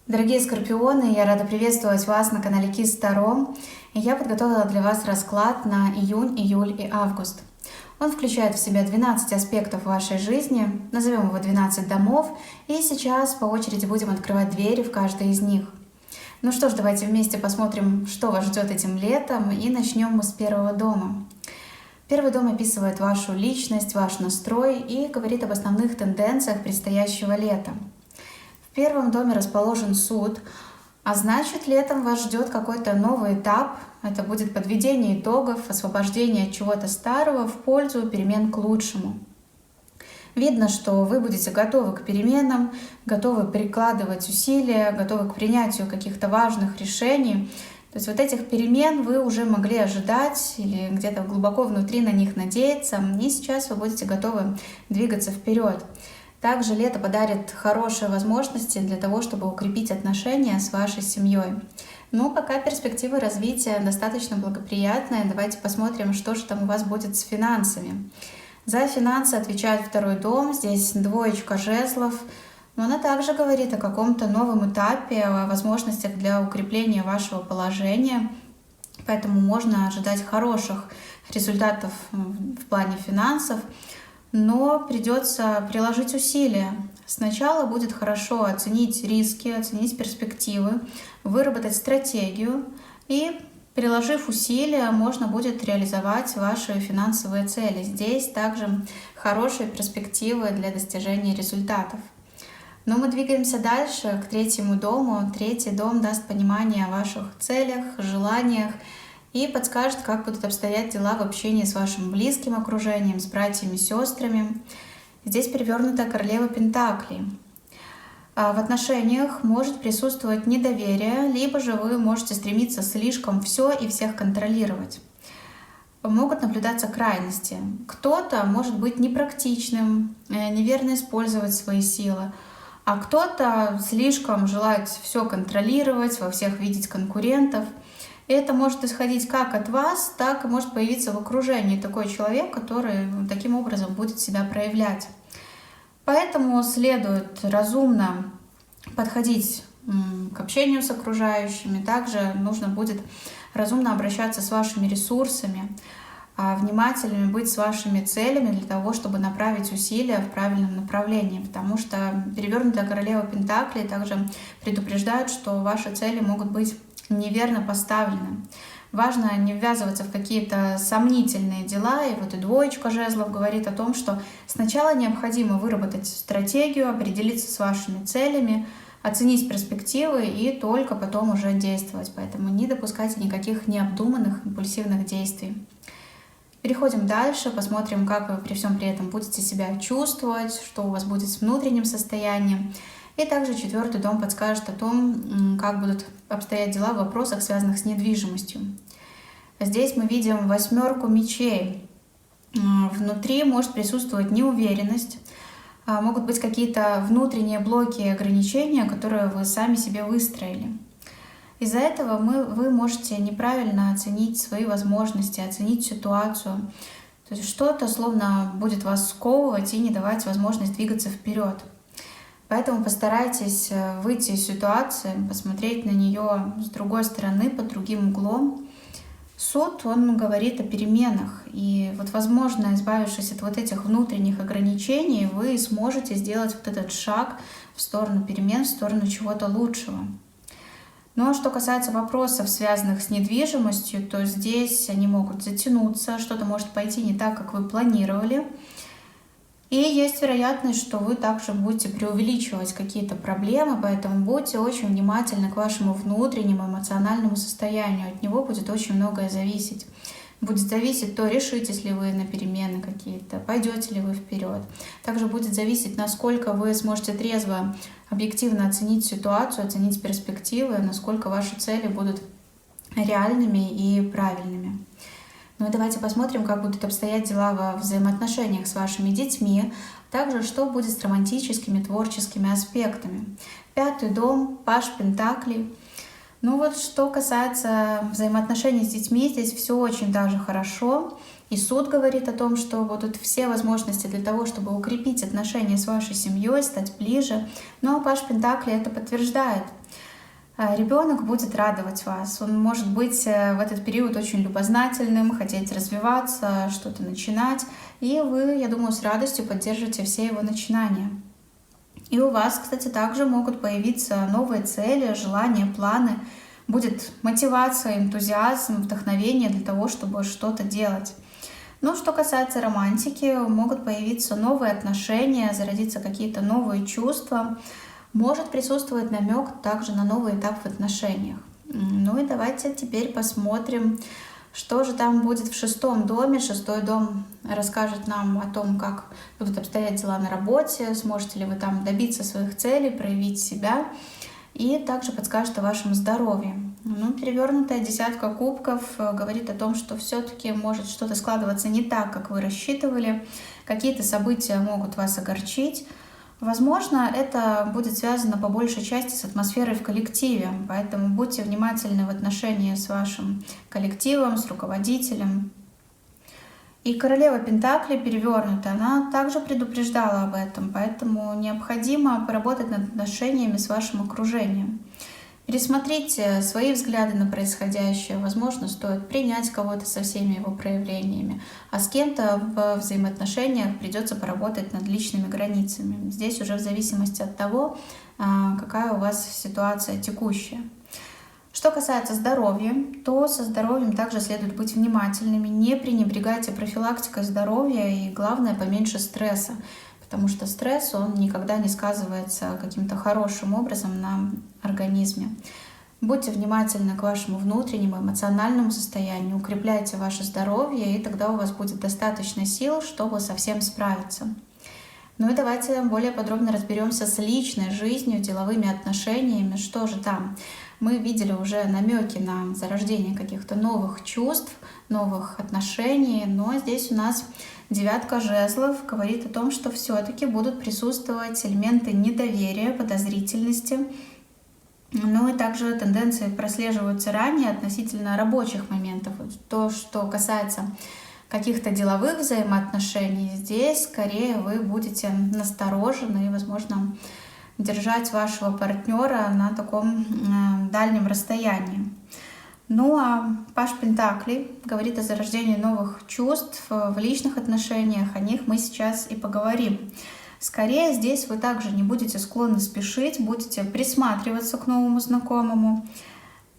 Дорогие скорпионы, я рада приветствовать вас на канале Кис Таро. И я подготовила для вас расклад на июнь, июль и август. Он включает в себя 12 аспектов вашей жизни, назовем его 12 домов, и сейчас по очереди будем открывать двери в каждой из них. Ну что ж, давайте вместе посмотрим, что вас ждет этим летом, и начнем мы с первого дома. Первый дом описывает вашу личность, ваш настрой и говорит об основных тенденциях предстоящего лета. В первом доме расположен суд, а значит, летом вас ждет какой-то новый этап. Это будет подведение итогов, освобождение от чего-то старого в пользу перемен к лучшему. Видно, что вы будете готовы к переменам, готовы прикладывать усилия, готовы к принятию каких-то важных решений. То есть вот этих перемен вы уже могли ожидать или где-то глубоко внутри на них надеяться, и сейчас вы будете готовы двигаться вперед. Также лето подарит хорошие возможности для того, чтобы укрепить отношения с вашей семьей. Но пока перспективы развития достаточно благоприятные. Давайте посмотрим, что же там у вас будет с финансами. За финансы отвечает второй дом, здесь двоечка жезлов. Но она также говорит о каком-то новом этапе, о возможностях для укрепления вашего положения. Поэтому можно ожидать хороших результатов в плане финансов. Но придется приложить усилия. Сначала будет хорошо оценить риски, оценить перспективы, выработать стратегию, и, приложив усилия, можно будет реализовать ваши финансовые цели. Здесь также хорошие перспективы для достижения результатов. Но мы двигаемся дальше, к третьему дому. Третий дом даст понимание о ваших целях, желаниях, и подскажет, как будут обстоять дела в общении с вашим близким окружением, с братьями, сестрами. Здесь перевернутая королева Пентаклей. В отношениях может присутствовать недоверие, либо же вы можете стремиться слишком все и всех контролировать. Могут наблюдаться крайности. Кто-то может быть непрактичным, неверно использовать свои силы, а кто-то слишком желает все контролировать, во всех видеть конкурентов. И это может исходить как от вас, так и может появиться в окружении такой человек, который таким образом будет себя проявлять. Поэтому следует разумно подходить к общению с окружающими. Также нужно будет разумно обращаться с вашими ресурсами, внимательными быть с вашими целями для того, чтобы направить усилия в правильном направлении. Потому что перевернутая королева Пентаклей также предупреждает, что ваши цели могут быть неверно поставлены. Важно не ввязываться в какие-то сомнительные дела. И вот и двоечка жезлов говорит о том, что сначала необходимо выработать стратегию, определиться с вашими целями, оценить перспективы и только потом уже действовать. Поэтому не допускайте никаких необдуманных, импульсивных действий. Переходим дальше, посмотрим, как вы при всем при этом будете себя чувствовать, что у вас будет с внутренним состоянием. И также четвертый дом подскажет о том, как будут обстоять дела в вопросах, связанных с недвижимостью. Здесь мы видим восьмерку мечей. Внутри может присутствовать неуверенность, могут быть какие-то внутренние блоки и ограничения, которые вы сами себе выстроили. Из-за этого вы можете неправильно оценить свои возможности, оценить ситуацию. То есть что-то словно будет вас сковывать и не давать возможность двигаться вперед. Поэтому постарайтесь выйти из ситуации, посмотреть на нее с другой стороны, под другим углом. Суд, он говорит о переменах. И вот, возможно, избавившись от вот этих внутренних ограничений, вы сможете сделать вот этот шаг в сторону перемен, в сторону чего-то лучшего. Ну а что касается вопросов, связанных с недвижимостью, то здесь они могут затянуться, что-то может пойти не так, как вы планировали. И есть вероятность, что вы также будете преувеличивать какие-то проблемы, поэтому будьте очень внимательны к вашему внутреннему эмоциональному состоянию. От него будет очень многое зависеть. Будет зависеть то, решитесь ли вы на перемены какие-то, пойдете ли вы вперед. Также будет зависеть, насколько вы сможете трезво, объективно оценить ситуацию, оценить перспективы, насколько ваши цели будут реальными и правильными. Ну и давайте посмотрим, как будут обстоять дела во взаимоотношениях с вашими детьми. Также, что будет с романтическими, творческими аспектами. Пятый дом, паж Пентаклей. Ну вот, что касается взаимоотношений с детьми, здесь все очень даже хорошо. И суд говорит о том, что будут все возможности для того, чтобы укрепить отношения с вашей семьей, стать ближе. Ну а паж Пентаклей это подтверждает. Ребенок будет радовать вас. Он может быть в этот период очень любознательным, хотеть развиваться, что-то начинать. И вы, я думаю, с радостью поддержите все его начинания. И у вас, кстати, также могут появиться новые цели, желания, планы. Будет мотивация, энтузиазм, вдохновение для того, чтобы что-то делать. Но что касается романтики, могут появиться новые отношения, зародиться какие-то новые чувства. Может присутствовать намек также на новый этап в отношениях. Ну и давайте теперь посмотрим, что же там будет в 6-м доме. 6-й дом расскажет нам о том, как будут обстоять дела на работе, сможете ли вы там добиться своих целей, проявить себя. И также подскажет о вашем здоровье. Ну, перевернутая 10 кубков говорит о том, что все-таки может что-то складываться не так, как вы рассчитывали. Какие-то события могут вас огорчить. Возможно, это будет связано по большей части с атмосферой в коллективе, поэтому будьте внимательны в отношении с вашим коллективом, с руководителем. И королева Пентаклей перевернутая, она также предупреждала об этом, поэтому необходимо поработать над отношениями с вашим окружением. Пересмотрите свои взгляды на происходящее. Возможно, стоит принять кого-то со всеми его проявлениями, а с кем-то в взаимоотношениях придется поработать над личными границами. Здесь уже в зависимости от того, какая у вас ситуация текущая. Что касается здоровья, то со здоровьем также следует быть внимательными. Не пренебрегайте профилактикой здоровья и, главное, поменьше стресса. Потому что стресс, он никогда не сказывается каким-то хорошим образом на организме. Будьте внимательны к вашему внутреннему эмоциональному состоянию, укрепляйте ваше здоровье, и тогда у вас будет достаточно сил, чтобы со всем справиться. Ну и давайте более подробно разберемся с личной жизнью, деловыми отношениями. Что же там? Мы видели уже намеки на зарождение каких-то новых чувств, новых отношений, но здесь у нас 9 жезлов говорит о том, что все-таки будут присутствовать элементы недоверия, подозрительности. Ну и также тенденции прослеживаются ранее относительно рабочих моментов. То, что касается каких-то деловых взаимоотношений, здесь скорее вы будете насторожены и, возможно, держать вашего партнера на таком дальнем расстоянии. Ну а Паж Пентаклей говорит о зарождении новых чувств в личных отношениях, о них мы сейчас и поговорим. Скорее здесь вы также не будете склонны спешить, будете присматриваться к новому знакомому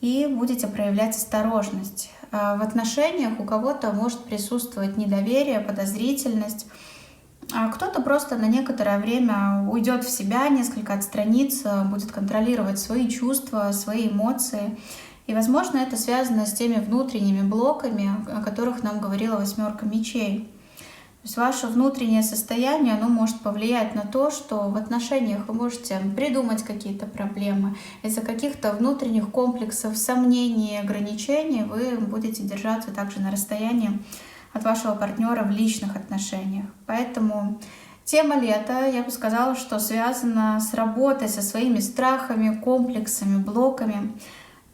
и будете проявлять осторожность. В отношениях у кого-то может присутствовать недоверие, подозрительность, а кто-то просто на некоторое время уйдет в себя, несколько отстранится, будет контролировать свои чувства, свои эмоции. И, возможно, это связано с теми внутренними блоками, о которых нам говорила 8 мечей. То есть ваше внутреннее состояние, оно может повлиять на то, что в отношениях вы можете придумать какие-то проблемы. Из-за каких-то внутренних комплексов, сомнений, ограничений вы будете держаться также на расстоянии от вашего партнера в личных отношениях. Поэтому тема лета, я бы сказала, что связана с работой со своими страхами, комплексами, блоками.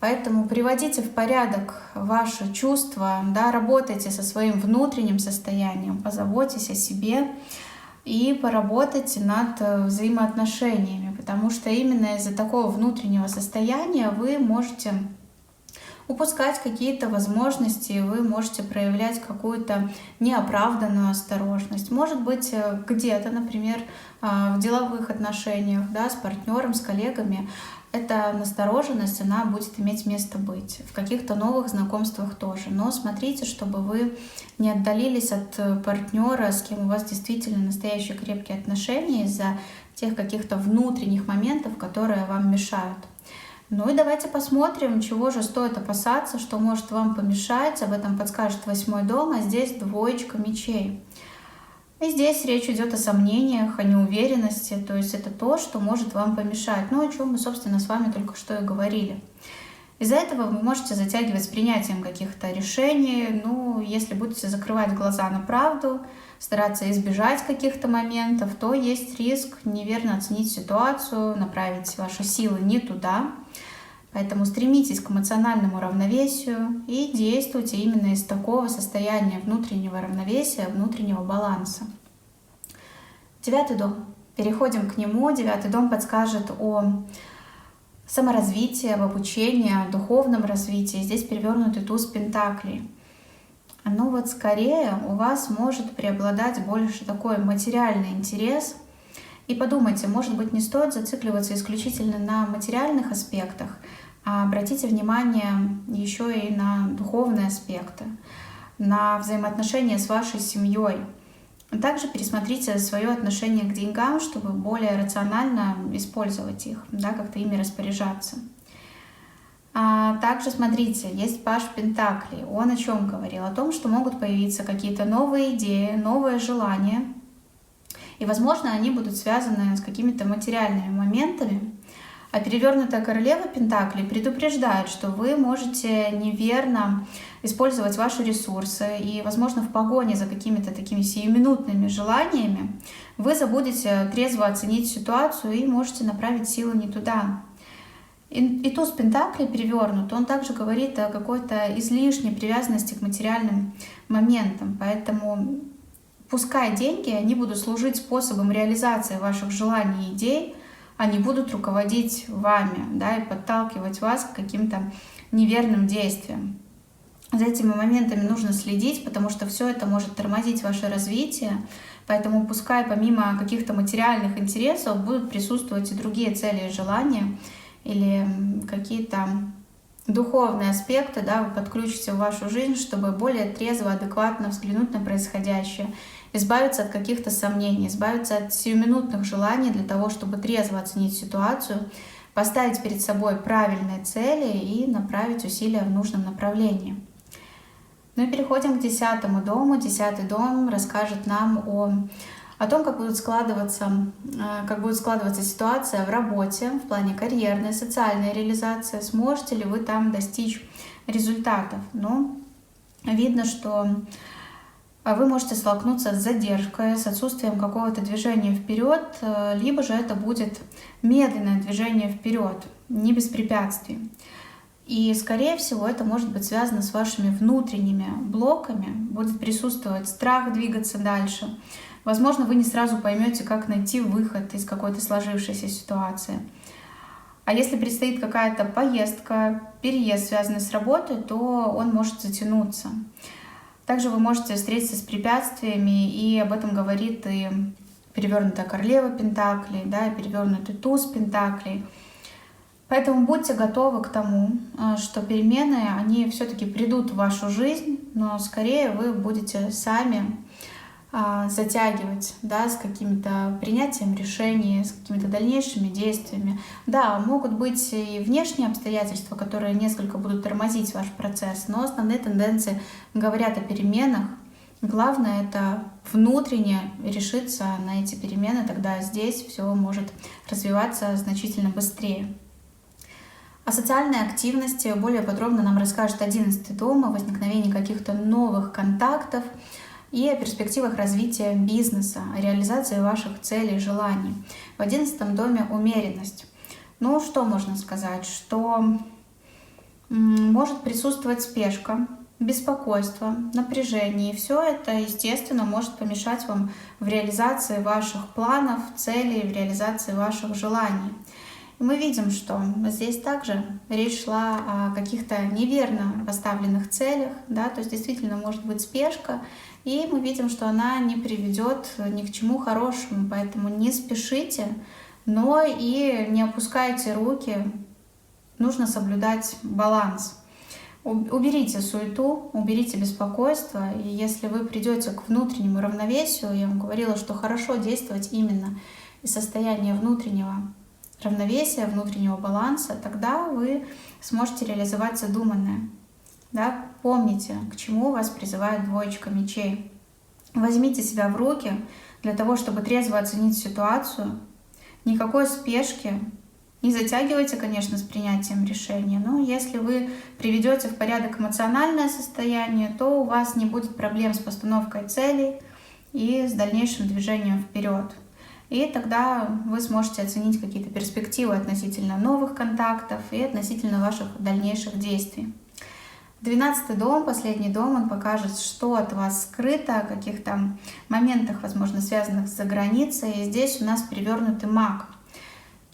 Поэтому приводите в порядок ваши чувства, да, работайте со своим внутренним состоянием, позаботьтесь о себе и поработайте над взаимоотношениями, потому что именно из-за такого внутреннего состояния вы можете упускать какие-то возможности, вы можете проявлять какую-то неоправданную осторожность. Может быть, где-то, например, в деловых отношениях, да, с партнером, с коллегами, эта настороженность, она будет иметь место быть. В каких-то новых знакомствах тоже. Но смотрите, чтобы вы не отдалились от партнера, с кем у вас действительно настоящие крепкие отношения, из-за тех каких-то внутренних моментов, которые вам мешают. Ну и давайте посмотрим, чего же стоит опасаться, что может вам помешать. Об этом подскажет 8 дом, а здесь 2 мечей. И здесь речь идет о сомнениях, о неуверенности, то есть это то, что может вам помешать. Ну, о чем мы, собственно, с вами только что и говорили. Из-за этого вы можете затягивать с принятием каких-то решений. Ну, если будете закрывать глаза на правду, стараться избежать каких-то моментов, то есть риск неверно оценить ситуацию, направить ваши силы не туда. Поэтому стремитесь к эмоциональному равновесию и действуйте именно из такого состояния внутреннего равновесия, внутреннего баланса. 9 дом. Переходим к нему. 9 дом подскажет о саморазвитии, об обучении, о духовном развитии. Здесь перевернутый туз пентаклей. Ну вот скорее у вас может преобладать больше такой материальный интерес. И подумайте, может быть, не стоит зацикливаться исключительно на материальных аспектах, а обратите внимание еще и на духовные аспекты, на взаимоотношения с вашей семьей. Также пересмотрите свое отношение к деньгам, чтобы более рационально использовать их, да, как-то ими распоряжаться. Также смотрите, есть Паж Пентаклей. Он о чем говорил? О том, что могут появиться какие-то новые идеи, новые желания. И, возможно, они будут связаны с какими-то материальными моментами. А перевернутая королева Пентаклей предупреждает, что вы можете неверно использовать ваши ресурсы. И, возможно, в погоне за какими-то такими сиюминутными желаниями вы забудете трезво оценить ситуацию и можете направить силы не туда. И туз Пентаклей перевернут, он также говорит о какой-то излишней привязанности к материальным моментам. Поэтому пускай деньги, они будут служить способом реализации ваших желаний и идей, они будут руководить вами, да, и подталкивать вас к каким-то неверным действиям. За этими моментами нужно следить, потому что все это может тормозить ваше развитие. Поэтому пускай помимо каких-то материальных интересов будут присутствовать и другие цели и желания, или какие-то духовные аспекты, да, вы подключите в вашу жизнь, чтобы более трезво, адекватно взглянуть на происходящее, избавиться от каких-то сомнений, избавиться от сиюминутных желаний для того, чтобы трезво оценить ситуацию, поставить перед собой правильные цели и направить усилия в нужном направлении. Ну и переходим к 10-му дому. 10-й дом расскажет нам о том, как будет складываться ситуация в работе, в плане карьерной, социальной реализации, сможете ли вы там достичь результатов. Ну, видно, что вы можете столкнуться с задержкой, с отсутствием какого-то движения вперед, либо же это будет медленное движение вперед, не без препятствий. И, скорее всего, это может быть связано с вашими внутренними блоками, будет присутствовать страх двигаться дальше. Возможно, вы не сразу поймете, как найти выход из какой-то сложившейся ситуации. А если предстоит какая-то поездка, переезд, связанный с работой, то он может затянуться. Также вы можете встретиться с препятствиями, и об этом говорит и перевернутая королева Пентаклей, да, и перевернутый туз Пентаклей. Поэтому будьте готовы к тому, что перемены, они все-таки придут в вашу жизнь, но скорее вы будете сами затягивать, да, с каким-то принятием решений, с какими-то дальнейшими действиями. Да, могут быть и внешние обстоятельства, которые несколько будут тормозить ваш процесс, но основные тенденции говорят о переменах. Главное — это внутренне решиться на эти перемены, тогда здесь все может развиваться значительно быстрее. О социальной активности более подробно нам расскажет 11-й дом, о возникновении каких-то новых контактов и о перспективах развития бизнеса, о реализации ваших целей, желаний. В 11-м доме умеренность. Ну, что можно сказать? Что может присутствовать спешка, беспокойство, напряжение. И все это, естественно, может помешать вам в реализации ваших планов, целей, в реализации ваших желаний. И мы видим, что здесь также речь шла о каких-то неверно поставленных целях, да, то есть действительно может быть спешка, и мы видим, что она не приведет ни к чему хорошему, поэтому не спешите, но и не опускайте руки, нужно соблюдать баланс. Уберите суету, уберите беспокойство, и если вы придете к внутреннему равновесию, я вам говорила, что хорошо действовать именно из состояния внутреннего равновесия, внутреннего баланса, тогда вы сможете реализовать задуманное. Да? Помните, к чему вас призывает двоечка мечей. Возьмите себя в руки для того, чтобы трезво оценить ситуацию. Никакой спешки. Не затягивайте, конечно, с принятием решения, но если вы приведете в порядок эмоциональное состояние, то у вас не будет проблем с постановкой целей и с дальнейшим движением вперед. И тогда вы сможете оценить какие-то перспективы относительно новых контактов и относительно ваших дальнейших действий. 12-й дом, последний дом, он покажет, что от вас скрыто, о каких-то моментах, возможно, связанных с заграницей. И здесь у нас перевернутый маг.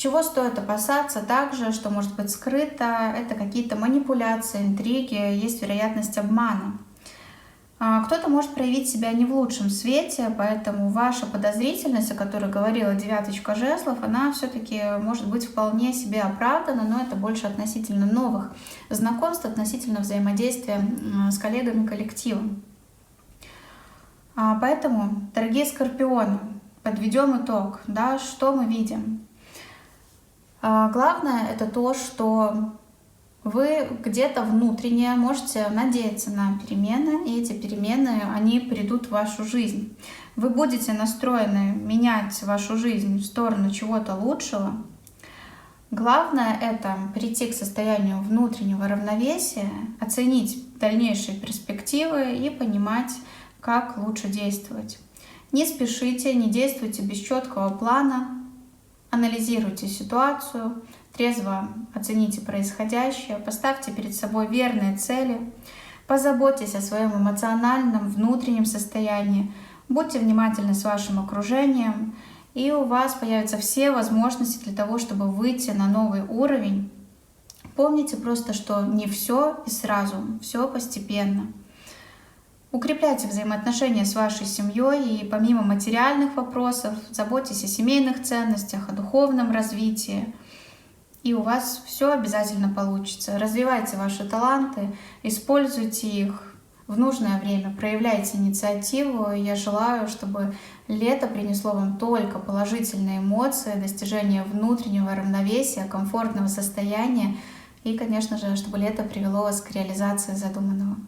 Чего стоит опасаться также, что может быть скрыто, это какие-то манипуляции, интриги, есть вероятность обмана. Кто-то может проявить себя не в лучшем свете, поэтому ваша подозрительность, о которой говорила девяточка жезлов, она все-таки может быть вполне себе оправдана, но это больше относительно новых знакомств, относительно взаимодействия с коллегами, коллективом. Поэтому, дорогие скорпионы, подведем итог, да, что мы видим. Главное это то, что вы где-то внутренне можете надеяться на перемены, и эти перемены, они придут в вашу жизнь. Вы будете настроены менять вашу жизнь в сторону чего-то лучшего. Главное это прийти к состоянию внутреннего равновесия, оценить дальнейшие перспективы и понимать, как лучше действовать. Не спешите, не действуйте без четкого плана, анализируйте ситуацию, трезво оцените происходящее, поставьте перед собой верные цели, позаботьтесь о своем эмоциональном, внутреннем состоянии, будьте внимательны с вашим окружением, и у вас появятся все возможности для того, чтобы выйти на новый уровень. Помните просто, что не все и сразу, все постепенно. Укрепляйте взаимоотношения с вашей семьей и помимо материальных вопросов заботьтесь о семейных ценностях, о духовном развитии. И у вас все обязательно получится. Развивайте ваши таланты, используйте их в нужное время, проявляйте инициативу. Я желаю, чтобы лето принесло вам только положительные эмоции, достижение внутреннего равновесия, комфортного состояния и, конечно же, чтобы лето привело вас к реализации задуманного.